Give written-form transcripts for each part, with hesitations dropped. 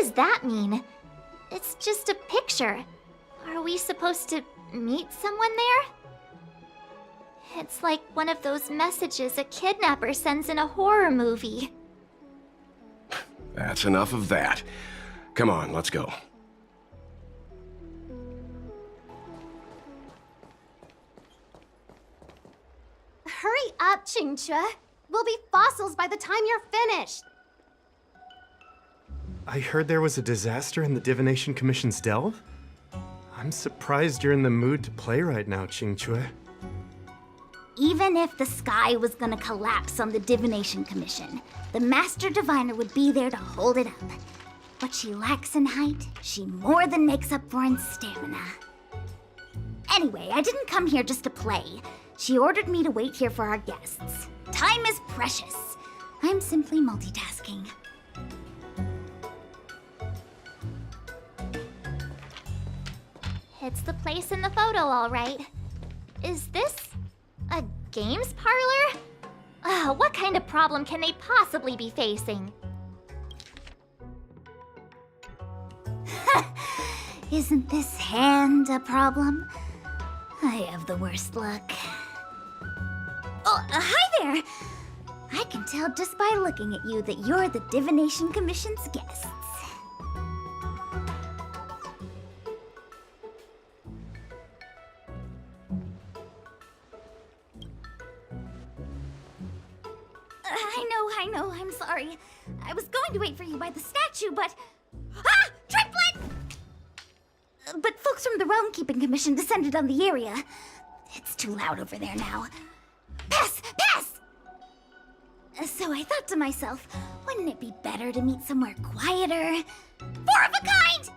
does that mean? It's just a picture. Are we supposed to meet someone there? It's like one of those messages a kidnapper sends in a horror movie. That's enough of that. Come on, let's go. Hurry up, Ch1Pt. We'll be fossils by the time you're finished. I heard there was a disaster in the Divination Commission's delve? I'm surprised you're in the mood to play right now, Ch1Pt. Even if the sky was gonna collapse on the Divination Commission, the Master Diviner would be there to hold it up. What she lacks in height, she more than makes up for in stamina. Anyway, I didn't come here just to play. She ordered me to wait here for our guests. Time is precious. I'm simply multitasking. It's the place in the photo, all right. Is this a games parlor? What kind of problem can they possibly be facing? Isn't this hand a problem? I have the worst luck. Oh, hi there! I can tell just by looking at you that you're the Divination Commission's guests. I know, I'm sorry. I was going to wait for you by the statue, but... Ah! Triplet! But folks from the Realm Keeping Commission descended on the area. It's too loud over there now. Pass! Pass! So I thought to myself, wouldn't it be better to meet somewhere quieter? Four of a kind!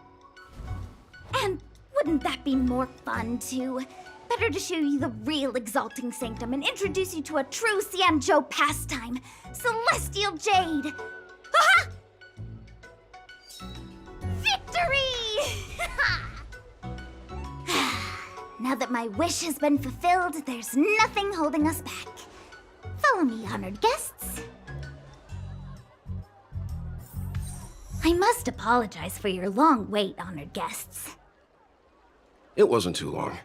And wouldn't that be more fun, too? Better to show you the real Exalting Sanctum and introduce you to a true Xianzhou pastime, Celestial Jade! Aha! Victory! Now that my wish has been fulfilled, there's nothing holding us back. Follow me, honored guests. I must apologize for your long wait, honored guests. It wasn't too long.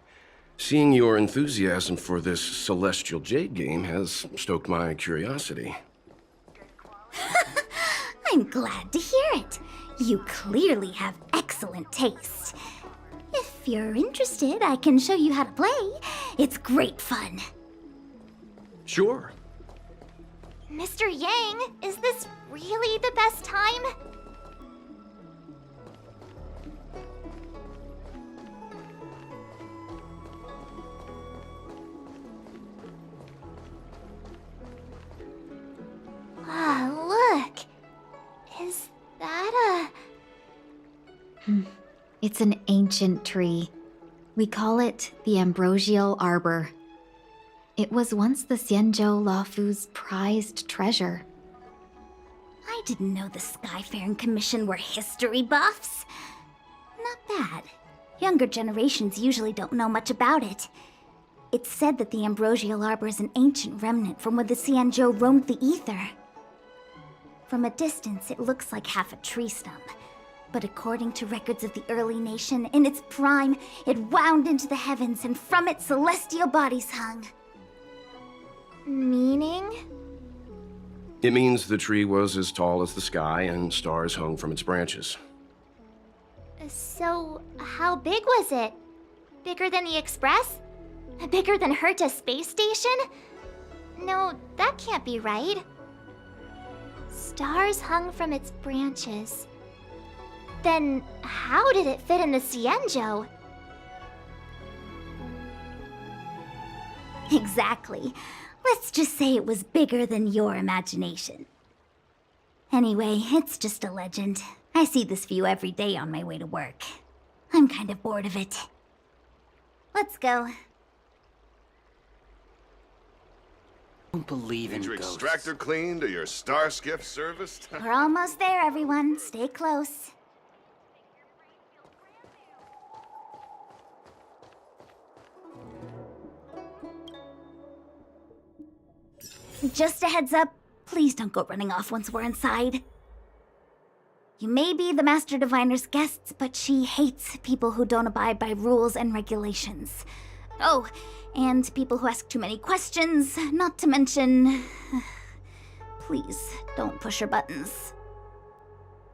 Seeing your enthusiasm for this Celestial Jade game has stoked my curiosity. I'm glad to hear it. You clearly have excellent taste. If you're interested, I can show you how to play. It's great fun. Sure. Mr. Yang, is this really the best time? Look. Is that a... It's an ancient tree. We call it the Ambrosial Arbor. It was once the Xianzhou Laofu's prized treasure. I didn't know the Skyfaring Commission were history buffs. Not bad. Younger generations usually don't know much about it. It's said that the Ambrosial Arbor is an ancient remnant from when the Xianzhou roamed the ether. From a distance, it looks like half a tree stump. But according to records of the early nation, in its prime, it wound into the heavens and from it celestial bodies hung. Meaning? It means the tree was as tall as the sky and stars hung from its branches. So, how big was it? Bigger than the Express? Bigger than Herta Space Station? No, that can't be right. Stars hung from its branches. Then, how did it fit in the Xianzhou? Exactly. Let's just say it was bigger than your imagination. Anyway, it's just a legend. I see this view every day on my way to work. I'm kind of bored of it. Let's go. I don't believe in Need your ghosts. extractor cleaned or your star skiff serviced? We're almost there, everyone. Stay close. Just a heads up, please don't go running off once we're inside. You may be the Master Diviner's guests, but she hates people who don't abide by rules and regulations. Oh, and people who ask too many questions, not to mention... Please, don't push her buttons.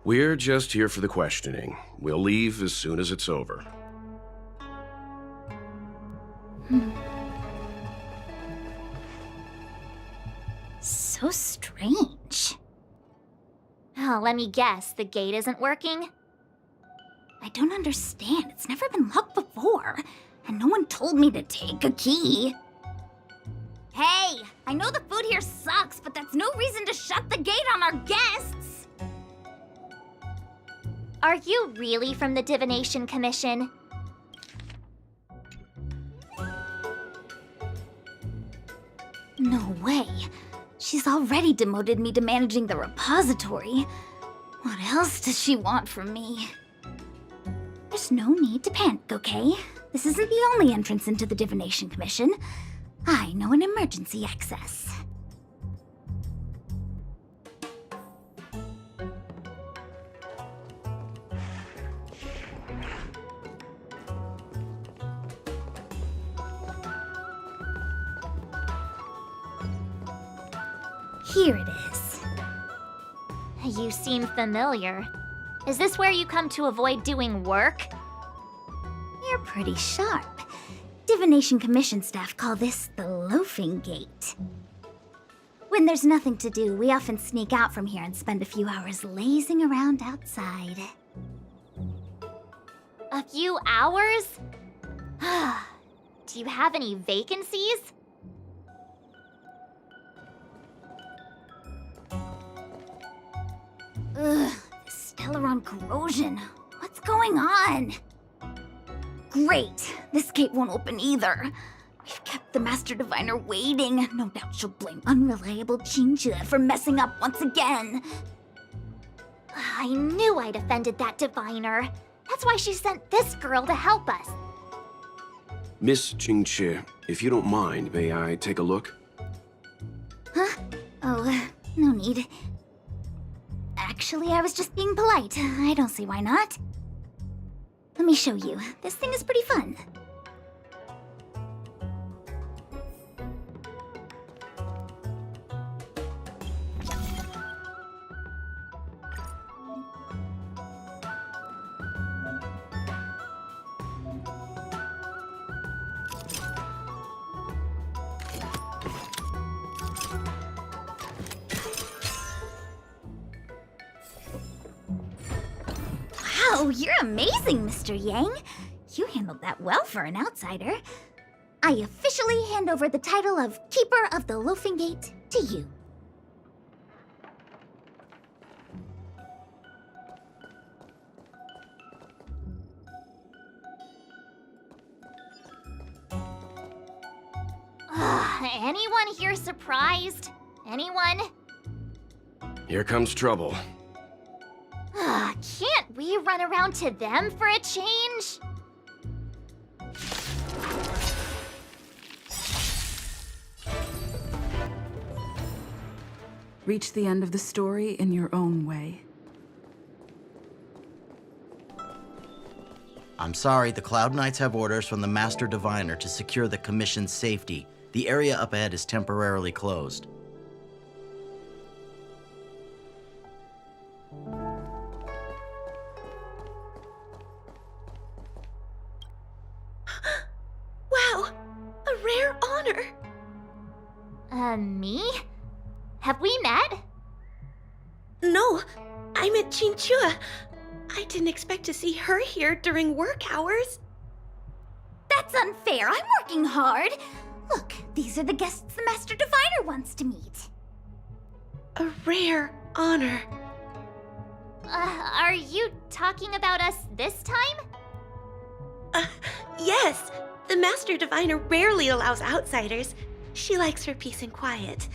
We're just here for the questioning. We'll leave as soon as it's over. So strange. Oh, let me guess, the gate isn't working? I don't understand. It's never been locked before, and no one told me to take a key. Hey, I know the food here sucks, but that's no reason to shut the gate on our guests. Are you really from the Divination Commission? No way. She's already demoted me to managing the repository. What else does she want from me? There's no need to panic, okay? This isn't the only entrance into the Divination Commission. I know an emergency access. Here it is. You seem familiar. Is this where you come to avoid doing work? You're pretty sharp. Divination Commission staff call this the loafing gate. When there's nothing to do, we often sneak out from here and spend a few hours lazing around outside. A few hours? Do you have any vacancies? Ugh, this Stellaron corrosion. What's going on? Great, this gate won't open either. We've kept the Master Diviner waiting. No doubt she'll blame unreliable Xianzhou for messing up once again. I knew I'd offended that diviner. That's why she sent this girl to help us. Miss Ch1Pt6, if you don't mind, may I take a look? Huh? Oh, no need. Actually, I was just being polite. I don't see why not. Let me show you. This thing is pretty fun. Wow, you're amazing, Mr. Yang. You handled that well for an outsider. I officially hand over the title of Keeper of the Loafing Gate to you. Anyone here surprised? Anyone? Here comes trouble. Can't we run around to them for a change? Reach the end of the story in your own way. I'm sorry, the Cloud Knights have orders from the Master Diviner to secure the Commission's safety. The area up ahead is temporarily closed. Wow! A rare honor! Me? Have we met? No, I met Xianzhou. I didn't expect to see her here during work hours. That's unfair. I'm working hard. Look, these are the guests the Master Diviner wants to meet. A rare honor. Are you talking about us this time? Yes. The Master Diviner rarely allows outsiders. She likes her peace and quiet.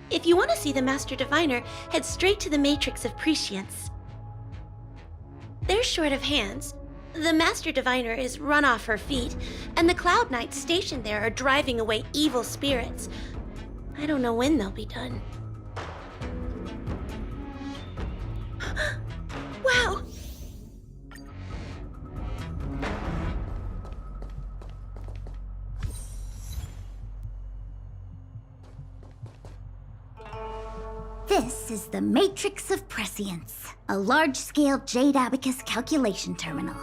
If you want to see the Master Diviner, head straight to the Matrix of Prescience. They're short of hands. The Master Diviner is run off her feet, and the Cloud Knights stationed there are driving away evil spirits. I don't know when they'll be done. This is the Matrix of Prescience, a large-scale Jade Abacus calculation terminal.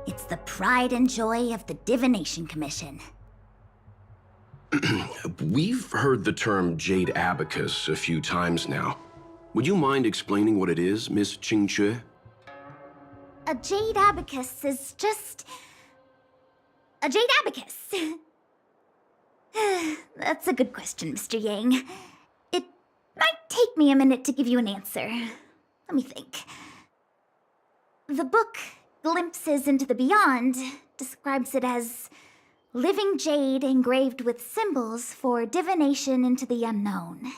It's the pride and joy of the Divination Commission. We've heard the term Jade Abacus a few times now. Would you mind explaining what it is, Miss Ch1Pt6-7? A Jade Abacus is just... a Jade Abacus. That's a good question, Mr. Yang. It might take me a minute to give you an answer. Let me think. The book, Glimpses into the Beyond, describes it as living jade engraved with symbols for divination into the unknown.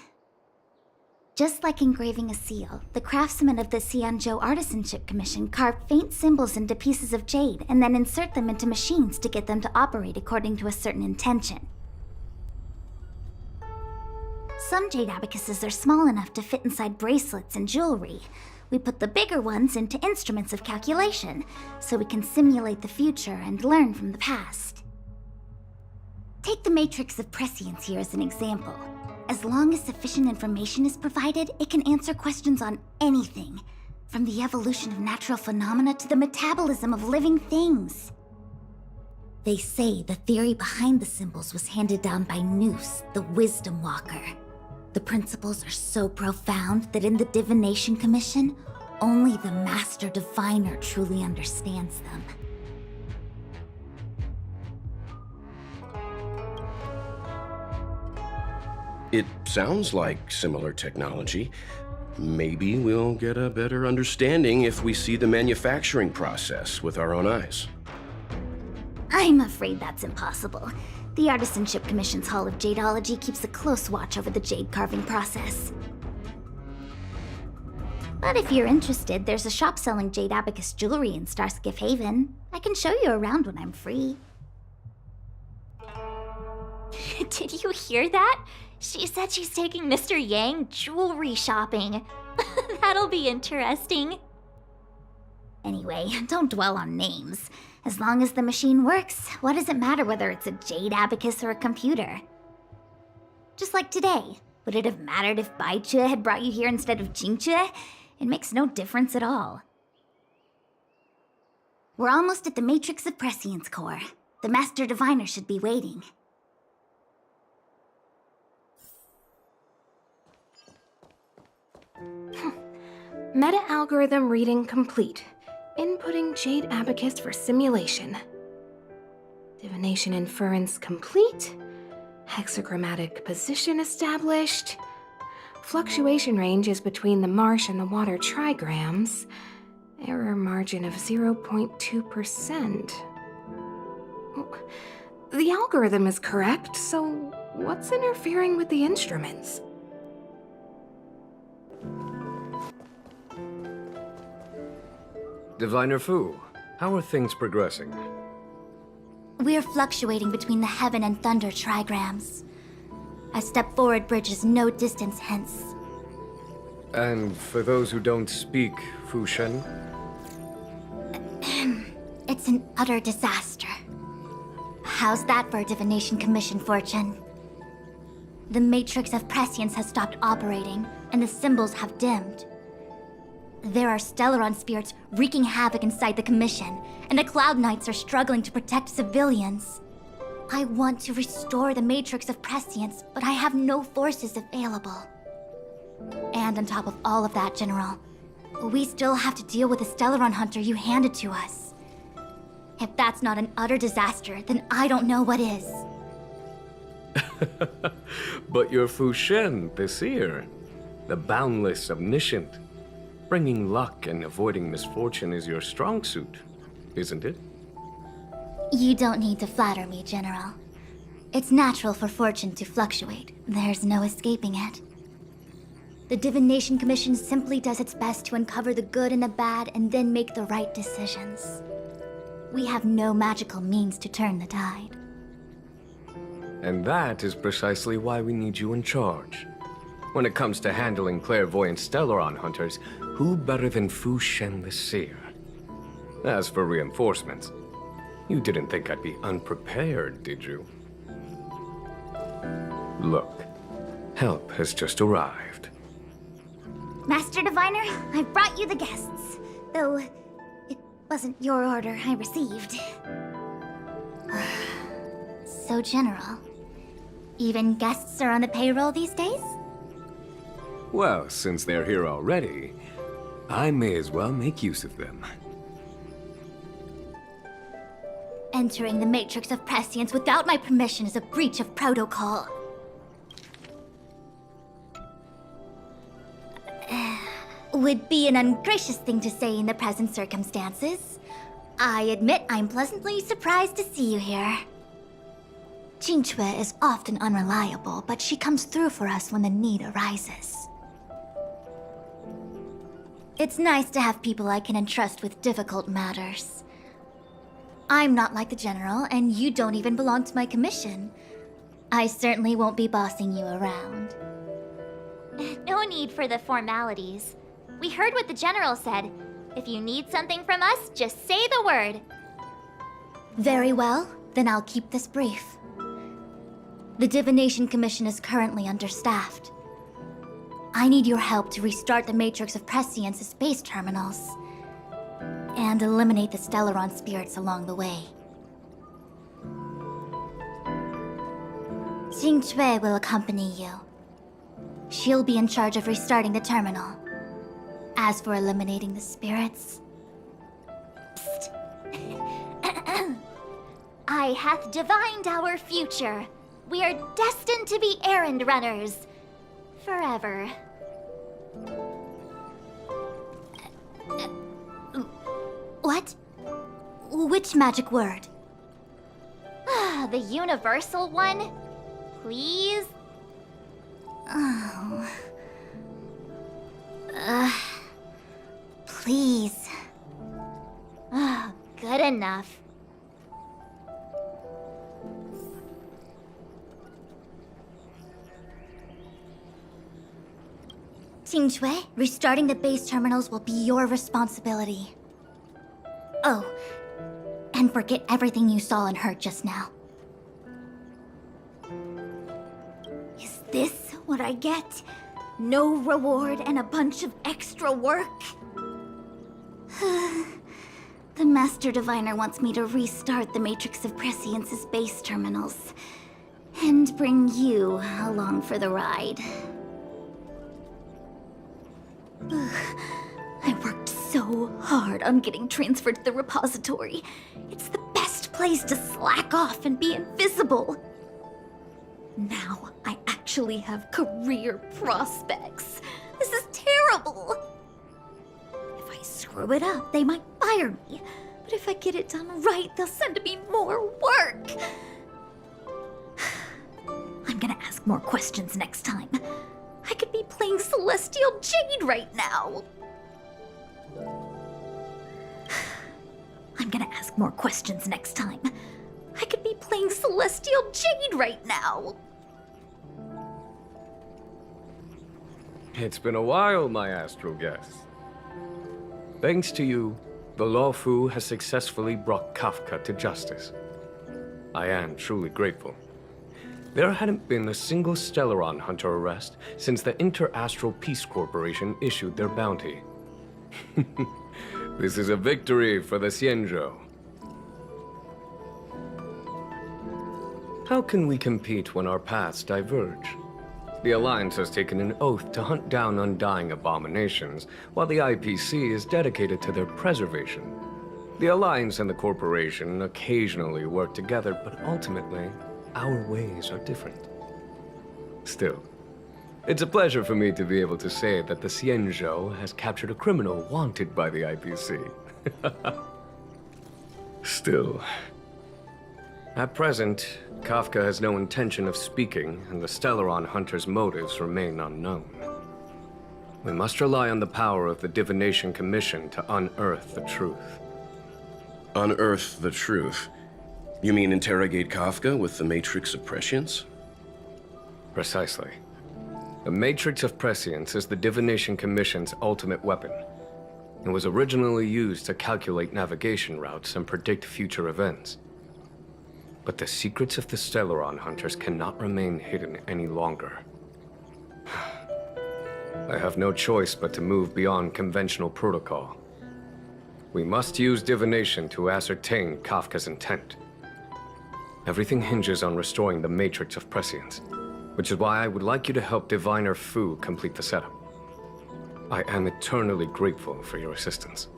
Just like engraving a seal, the craftsmen of the Xianzhou Artisanship Commission carve faint symbols into pieces of jade and then insert them into machines to get them to operate according to a certain intention. Some jade abacuses are small enough to fit inside bracelets and jewelry. We put the bigger ones into instruments of calculation, so we can simulate the future and learn from the past. Take the Matrix of Prescience here as an example. As long as sufficient information is provided, it can answer questions on anything, from the evolution of natural phenomena to the metabolism of living things. They say the theory behind the symbols was handed down by Noose, the Wisdom Walker. The principles are so profound that in the Divination Commission, only the Master Diviner truly understands them. It sounds like similar technology. Maybe we'll get a better understanding if we see the manufacturing process with our own eyes. I'm afraid that's impossible. The Artisanship Commission's Hall of Jadeology keeps a close watch over the jade carving process. But if you're interested, there's a shop selling Jade Abacus jewelry in Starskiff Haven. I can show you around when I'm free. Did you hear that? She said she's taking Mr. Yang jewelry shopping. That'll be interesting. Anyway, don't dwell on names. As long as the machine works, what does it matter whether it's a Jade Abacus or a computer? Just like today, would it have mattered if Baichue had brought you here instead of Ch1Pt6-7? It makes no difference at all. We're almost at the Matrix of Prescience core. The Master Diviner should be waiting. Meta-algorithm reading complete. Inputting Jade Abacus for simulation. Divination inference complete. Hexagrammatic position established. Fluctuation range is between the marsh and the water trigrams. Error margin of 0.2%. The algorithm is correct, so what's interfering with the instruments? Diviner Fu, how are things progressing? We're fluctuating between the heaven and thunder trigrams. A step forward bridges no distance hence. And for those who don't speak Fushen? It's an utter disaster. How's that for a Divination Commission fortune? The Matrix of Prescience has stopped operating, and the symbols have dimmed. There are Stellaron spirits wreaking havoc inside the Commission, and the Cloud Knights are struggling to protect civilians. I want to restore the Matrix of Prescience, but I have no forces available. And on top of all of that, General, we still have to deal with the Stellaron hunter you handed to us. If that's not an utter disaster, then I don't know what is. But you're Fushen, the seer, the boundless omniscient. Bringing luck and avoiding misfortune is your strong suit, isn't it? You don't need to flatter me, General. It's natural for fortune to fluctuate. There's no escaping it. The Divination Commission simply does its best to uncover the good and the bad and then make the right decisions. We have no magical means to turn the tide. And that is precisely why we need you in charge. When it comes to handling clairvoyant Stellaron hunters, who better than Fushen the Seer? As for reinforcements, you didn't think I'd be unprepared, did you? Look, help has just arrived. Master Diviner, I brought you the guests. Though, it wasn't your order I received. So general. Even guests are on the payroll these days? Well, since they're here already, I may as well make use of them. Entering the Matrix of Prescience without my permission is a breach of protocol. Would be an ungracious thing to say in the present circumstances. I admit I'm pleasantly surprised to see you here. Ch1Pt is often unreliable, but she comes through for us when the need arises. It's nice to have people I can entrust with difficult matters. I'm not like the General, and you don't even belong to my commission. I certainly won't be bossing you around. No need for the formalities. We heard what the General said. If you need something from us, just say the word. Very well, then I'll keep this brief. The Divination Commission is currently understaffed. I need your help to restart the Matrix of Prescience's base terminals and eliminate the Stellaron spirits along the way. Ch1Pt will accompany you. She'll be in charge of restarting the terminal. As for eliminating the spirits... Psst. I hath divined our future. We are destined to be errand runners. Forever. What? Which magic word? The universal one? Please? Oh. Please. Good enough. Ch1Pt, restarting the base terminals will be your responsibility. Oh, and forget everything you saw and heard just now. Is this what I get? No reward and a bunch of extra work? The Master Diviner wants me to restart the Matrix of Prescience's base terminals. And bring you along for the ride. I worked so hard on getting transferred to the repository. It's the best place to slack off and be invisible. Now I actually have career prospects. This is terrible. If I screw it up, they might fire me. But if I get it done right, they'll send me more work. I'm gonna ask more questions next time. I could be playing Celestial Jade right now. I'm gonna ask more questions next time. I could be playing Celestial Jade right now. It's been a while, my astral guest. Thanks to you, the Lawfu has successfully brought Kafka to justice. I am truly grateful. There hadn't been a single Stellaron hunter arrest since the Inter-Astral Peace Corporation issued their bounty. This is a victory for the Xianzhou. How can we compete when our paths diverge? The Alliance has taken an oath to hunt down undying abominations, while the IPC is dedicated to their preservation. The Alliance and the Corporation occasionally work together, but ultimately, our ways are different. Still, it's a pleasure for me to be able to say that the Xianzhou has captured a criminal wanted by the IPC. Still, at present, Kafka has no intention of speaking, and the Stellaron hunter's motives remain unknown. We must rely on the power of the Divination Commission to unearth the truth. Unearth the truth? You mean interrogate Kafka with the Matrix of Prescience? Precisely. The Matrix of Prescience is the Divination Commission's ultimate weapon. It was originally used to calculate navigation routes and predict future events. But the secrets of the Stellaron hunters cannot remain hidden any longer. I have no choice but to move beyond conventional protocol. We must use divination to ascertain Kafka's intent. Everything hinges on restoring the matrix of prescience, which is why I would like you to help Diviner Fu complete the setup. I am eternally grateful for your assistance.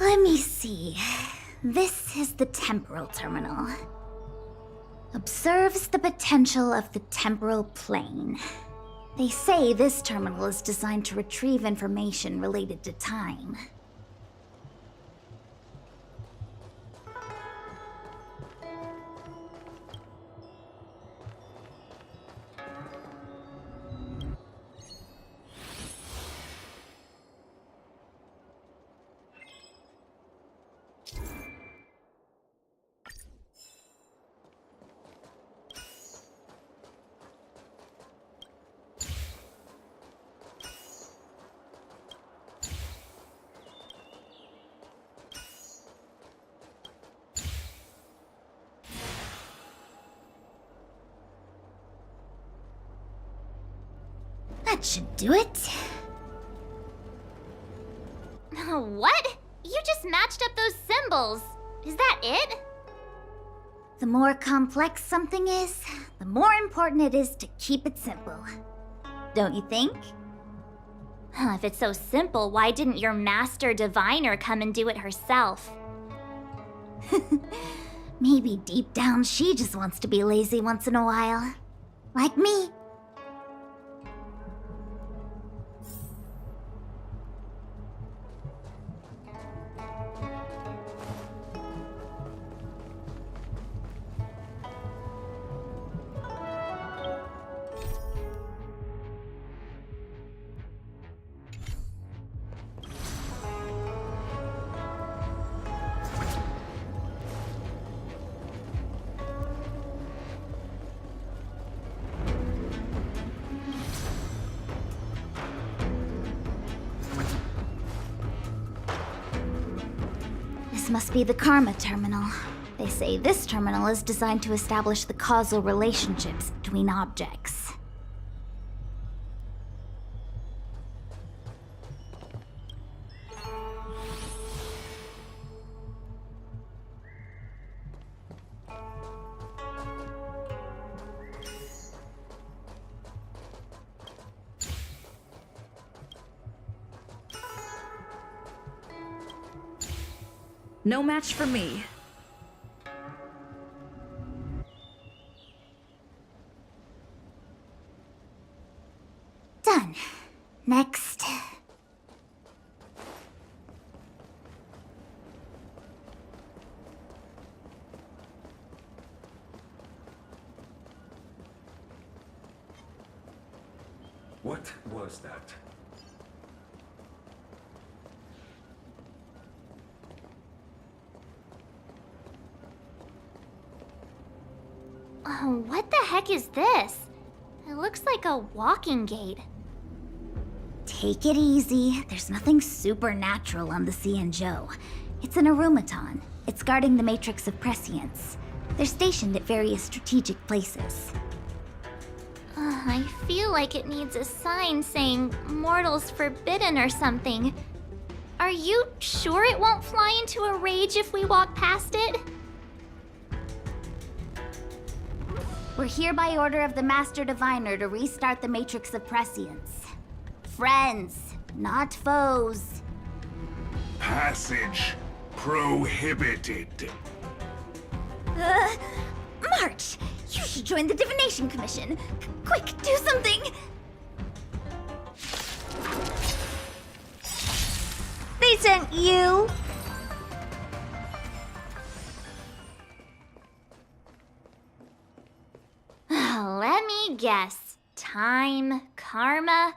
Let me see. This is the temporal terminal. Observes the potential of the temporal plane. They say this terminal is designed to retrieve information related to time. That should do it. What? You just matched up those symbols. Is that it? The more complex something is, the more important it is to keep it simple. Don't you think? If it's so simple, why didn't your master diviner come and do it herself? Maybe deep down she just wants to be lazy once in a while. Like me. This must be the Karma Terminal. They say this terminal is designed to establish the causal relationships between objects. No match for me. Done. Next. What was that? What the heck is this? It looks like a walking gate. Take it easy. There's nothing supernatural on the Xianzhou. It's an arumaton. It's guarding the matrix of prescience. They're stationed at various strategic places. I feel like it needs a sign saying mortals forbidden or something. Are you sure it won't fly into a rage if we walk past it? We're here by order of the Master Diviner to restart the Matrix of Prescience. Friends, not foes. Passage prohibited. March! You should join the Divination Commission. Quick, do something! They sent you! Let me guess. Time, karma.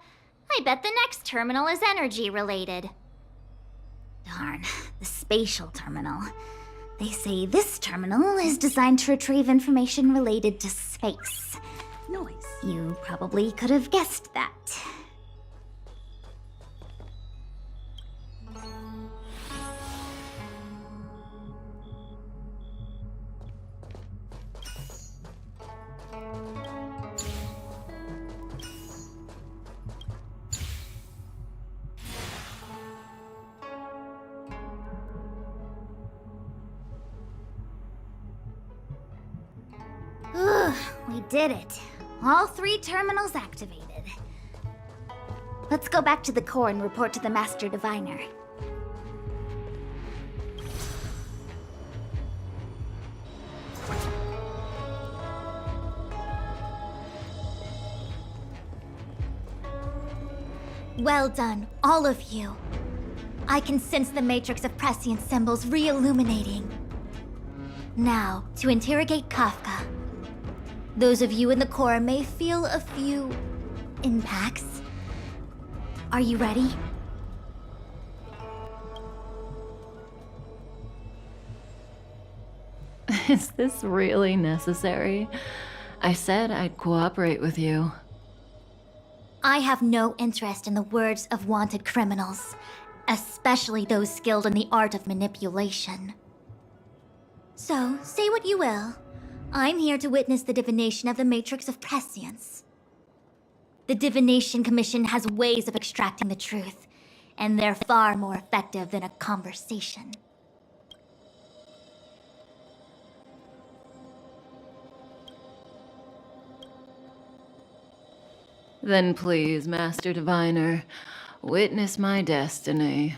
I bet the next terminal is energy related. Darn, the spatial terminal. They say this terminal is designed to retrieve information related to space. Noise. You probably could have guessed that. We did it. All 3 terminals activated. Let's go back to the core and report to the Master Diviner. Well done, all of you. I can sense the matrix of prescient symbols re-illuminating. Now, to interrogate Kafka. Those of you in the core may feel a few impacts. Are you ready? Is this really necessary? I said I'd cooperate with you. I have no interest in the words of wanted criminals, especially those skilled in the art of manipulation. So, say what you will. I'm here to witness the divination of the Matrix of Prescience. The Divination Commission has ways of extracting the truth, and they're far more effective than a conversation. Then please, Master Diviner, witness my destiny.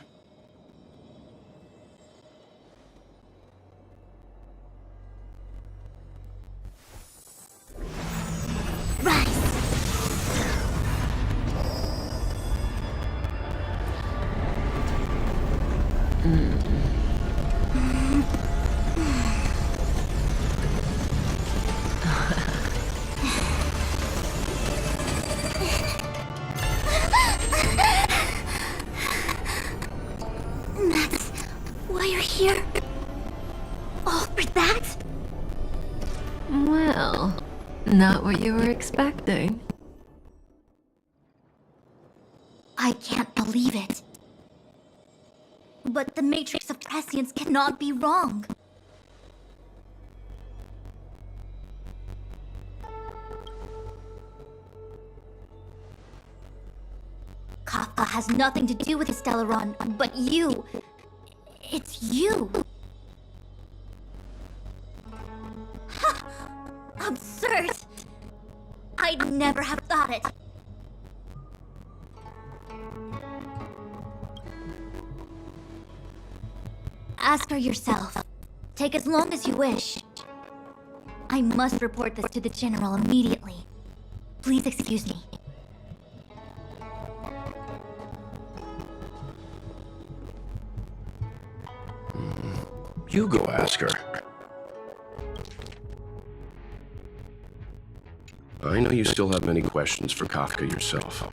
That's why you're here? All for that? Well, not what you were expecting. I can't believe it. But the Matrix of Prescience cannot be wrong. Kafka has nothing to do with the Stellaron, but you. It's you. Ha! Absurd. I'd never have thought it. Ask her yourself. Take as long as you wish. I must report this to the General immediately. Please excuse me. You go ask her. I know you still have many questions for Kafka yourself.